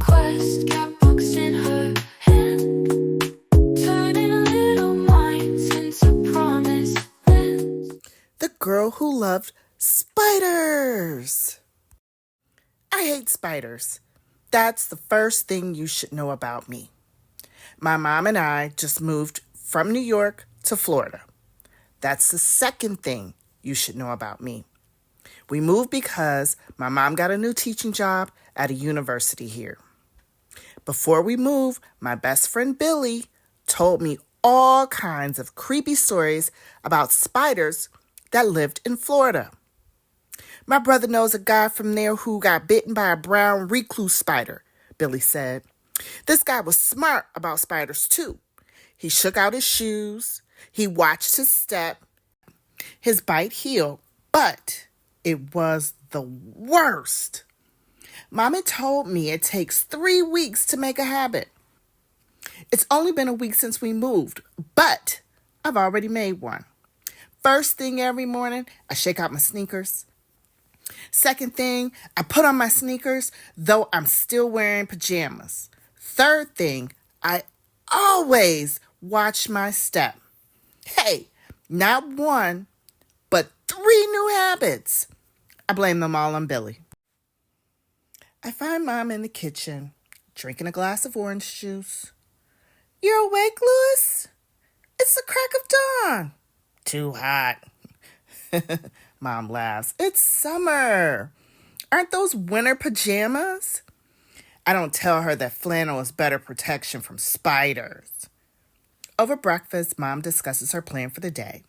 Quest, cat box in her hand, turning little minds into promised lands. The girl who loved spiders. I hate spiders. That's the first thing you should know about me. My mom and I just moved from New York to Florida. That's the second thing you should know about me. We moved because my mom got a new teaching job at a university here. Before we moved, my best friend Billy told me all kinds of creepy stories about spiders that lived in Florida. My brother knows a guy from there who got bitten by a brown recluse spider, Billy said. This guy was smart about spiders too. He shook out his shoes, he watched his step, his bite healed, but it was the worst. Mommy told me it takes 3 weeks to make a habit. It's only been a week since we moved, but I've already made one. First thing every morning, I shake out my sneakers. Second thing, I put on my sneakers, though I'm still wearing pajamas. Third thing, I always watch my step. Hey, not one, but 3 new habits. I blame them all on Billy. I find Mom in the kitchen, drinking a glass of orange juice. "You're awake, Louis? It's the crack of dawn." "Too hot." Mom laughs. "It's summer. Aren't those winter pajamas?" I don't tell her that flannel is better protection from spiders. Over breakfast, Mom discusses her plan for the day.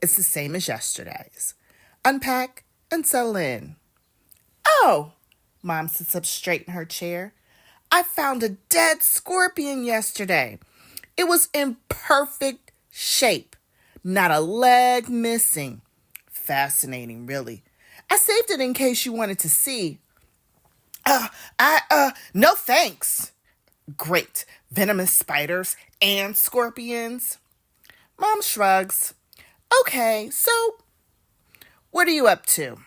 It's the same as yesterday's. Unpack and settle in. "Oh," Mom sits up straight in her chair. "I found a dead scorpion yesterday. It was in perfect shape. Not a leg missing. Fascinating, really. I saved it in case you wanted to see." No thanks." "Great. Venomous spiders and scorpions." Mom shrugs. "Okay, so what are you up to?"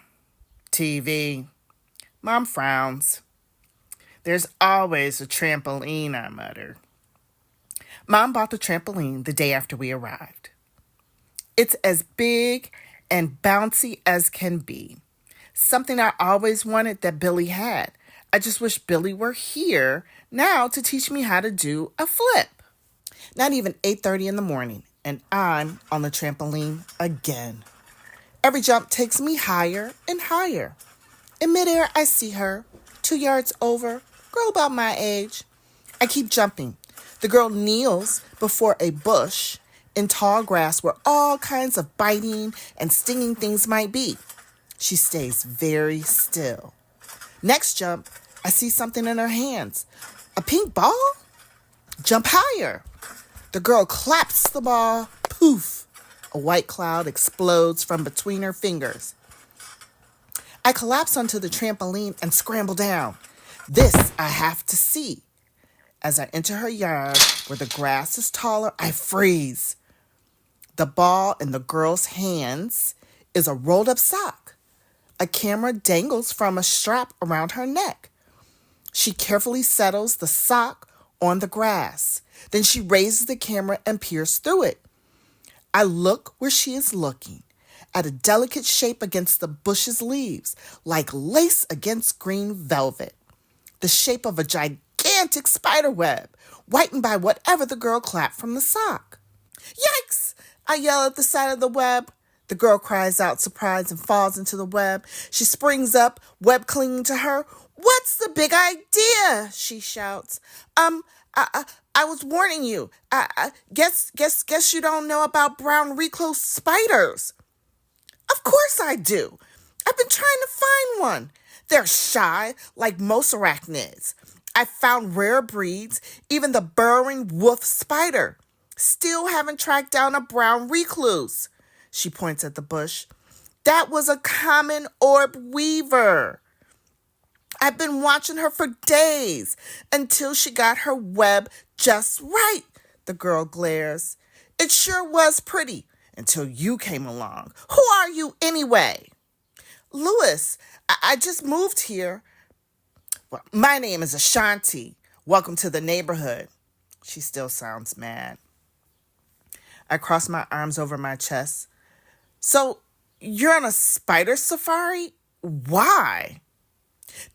"TV." Mom frowns. "There's always a trampoline," I mutter. Mom bought the trampoline the day after we arrived. It's as big and bouncy as can be. Something I always wanted that Billy had. I just wish Billy were here now to teach me how to do a flip. Not even 8:30 in the morning, and I'm on the trampoline again. Every jump takes me higher and higher. In midair, I see her, 2 yards over, girl about my age. I keep jumping. The girl kneels before a bush in tall grass where all kinds of biting and stinging things might be. She stays very still. Next jump, I see something in her hands. A pink ball? Jump higher. The girl claps the ball. Poof! A white cloud explodes from between her fingers. I collapse onto the trampoline and scramble down. This I have to see. As I enter her yard, where the grass is taller, I freeze. The ball in the girl's hands is a rolled up sock. A camera dangles from a strap around her neck. She carefully settles the sock on the grass. Then she raises the camera and peers through it. I look where she is looking, at a delicate shape against the bush's leaves, like lace against green velvet. The shape of a gigantic spider web, whitened by whatever the girl clapped from the sock. "Yikes!" I yell at the side of the web. The girl cries out, surprised, and falls into the web. She springs up, web clinging to her. "What's the big idea?" she shouts. I was warning you. I guess you don't know about brown recluse spiders." "Of course I do. I've been trying to find one. They're shy, like most arachnids. I found rare breeds, even the burrowing wolf spider. Still haven't tracked down a brown recluse." She points at the bush. "That was a common orb weaver. I've been watching her for days until she got her web just right." The girl glares. "It sure was pretty until you came along. Who are you anyway?" "Louis, I just moved here." Well, my name is Ashanti. Welcome to the neighborhood. She still sounds mad. I cross my arms over my chest. So, you're on a spider safari? Why?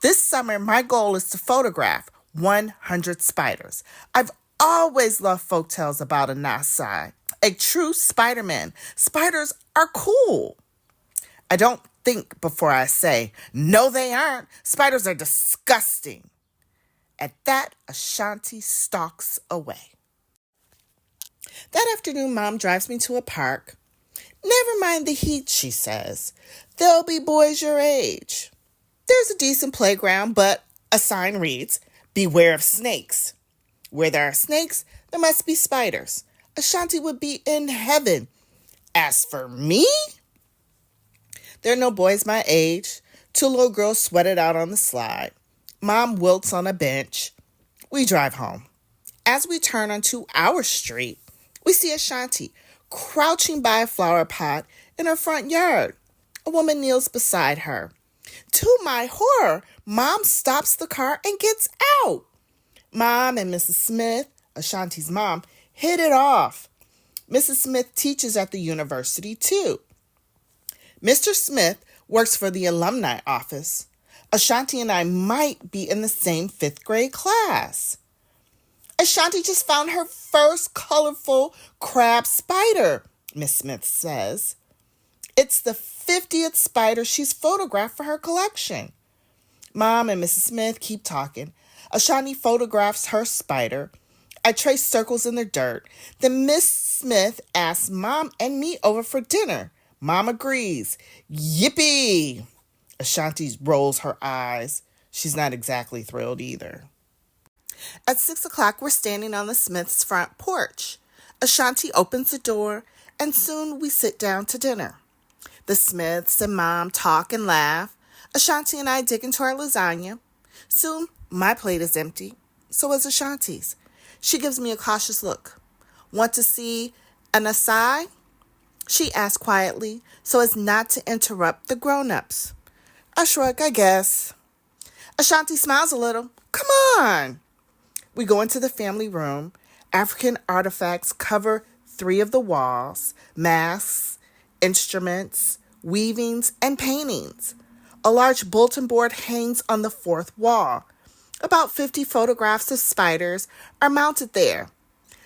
This summer, my goal is to photograph 100 spiders. I've always loved folktales about a Nasai, a true Spider-Man. Spiders are cool. I don't think before I say, no, they aren't. Spiders are disgusting. At that, Ashanti stalks away. That afternoon, Mom drives me to a park. Never mind the heat, she says. There'll be boys your age. There's a decent playground, but a sign reads, beware of snakes. Where there are snakes, there must be spiders. Ashanti would be in heaven. As for me, there are no boys my age. Two little girls sweated out on the slide. Mom wilts on a bench. We drive home. As we turn onto our street, we see Ashanti crouching by a flower pot in her front yard. A woman kneels beside her. To my horror, Mom stops the car and gets out. Mom and Mrs. Smith, Ashanti's mom, hit it off. Mrs. Smith teaches at the university too. Mr. Smith works for the alumni office. Ashanti and I might be in the same 5th grade class. Ashanti just found her first colorful crab spider, Miss Smith says. It's the 50th spider she's photographed for her collection. Mom and Mrs. Smith keep talking. Ashanti photographs her spider. I trace circles in the dirt. Then Miss Smith asks Mom and me over for dinner. Mom agrees. Yippee! Ashanti rolls her eyes. She's not exactly thrilled either. At 6 o'clock, we're standing on the Smiths' front porch. Ashanti opens the door, and soon we sit down to dinner. The Smiths and Mom talk and laugh. Ashanti and I dig into our lasagna. Soon, my plate is empty. So is Ashanti's. She gives me a cautious look. Want to see an acai? She asks quietly, so as not to interrupt the grown-ups. I shrug, I guess. Ashanti smiles a little. Come on! We go into the family room. African artifacts cover 3 of the walls. Masks, instruments, weavings, and paintings. A large bulletin board hangs on the 4th wall. About 50 photographs of spiders are mounted there.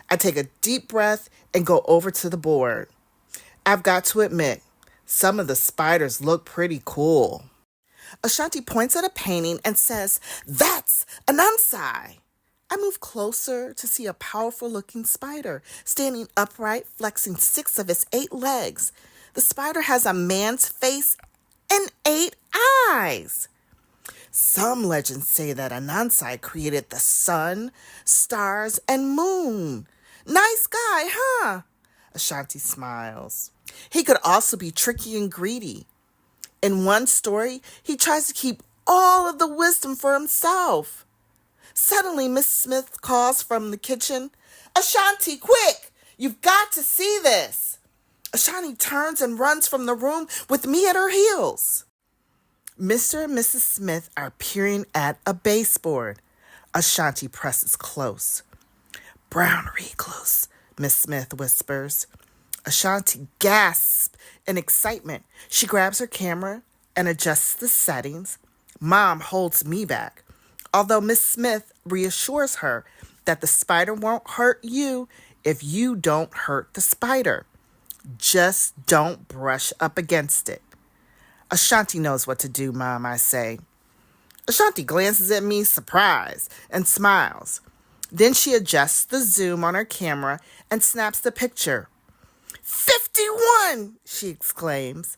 I take a deep breath and go over to the board. I've got to admit, some of the spiders look pretty cool. Ashanti points at a painting and says, "That's an Ansai." I move closer to see a powerful-looking spider standing upright, flexing 6 of its 8 legs. The spider has a man's face and 8 eyes. Some legends say that Anansai created the sun, stars, and moon. Nice guy, huh? Ashanti smiles. He could also be tricky and greedy. In one story, he tries to keep all of the wisdom for himself. Suddenly, Miss Smith calls from the kitchen, "Ashanti, quick! You've got to see this!" Ashanti turns and runs from the room with me at her heels. Mr. and Mrs. Smith are peering at a baseboard. Ashanti presses close. "Brown recluse," Miss Smith whispers. Ashanti gasps in excitement. She grabs her camera and adjusts the settings. Mom holds me back, although Miss Smith reassures her that the spider won't hurt you if you don't hurt the spider. Just don't brush up against it. Ashanti knows what to do, Mom, I say. Ashanti glances at me, surprised, and smiles. Then she adjusts the zoom on her camera and snaps the picture. 51! She exclaims.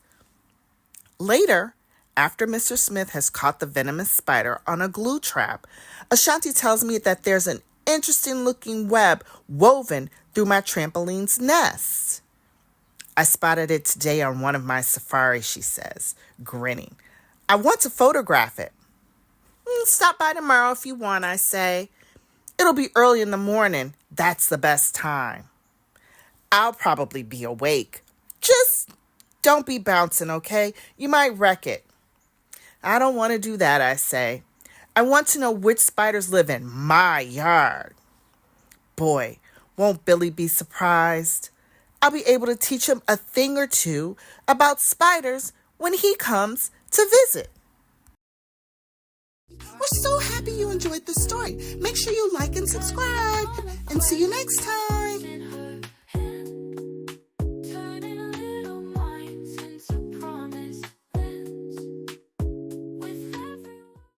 Later, after Mr. Smith has caught the venomous spider on a glue trap, Ashanti tells me that there's an interesting-looking web woven through my trampoline's nest. I spotted it today on one of my safaris, she says, grinning. I want to photograph it. Stop by tomorrow if you want, I say. It'll be early in the morning. That's the best time. I'll probably be awake. Just don't be bouncing, okay? You might wreck it. I don't want to do that, I say. I want to know which spiders live in my yard. Boy, won't Billy be surprised? I'll be able to teach him a thing or two about spiders when he comes to visit. We're so happy you enjoyed this story. Make sure you like and subscribe, and see you next time.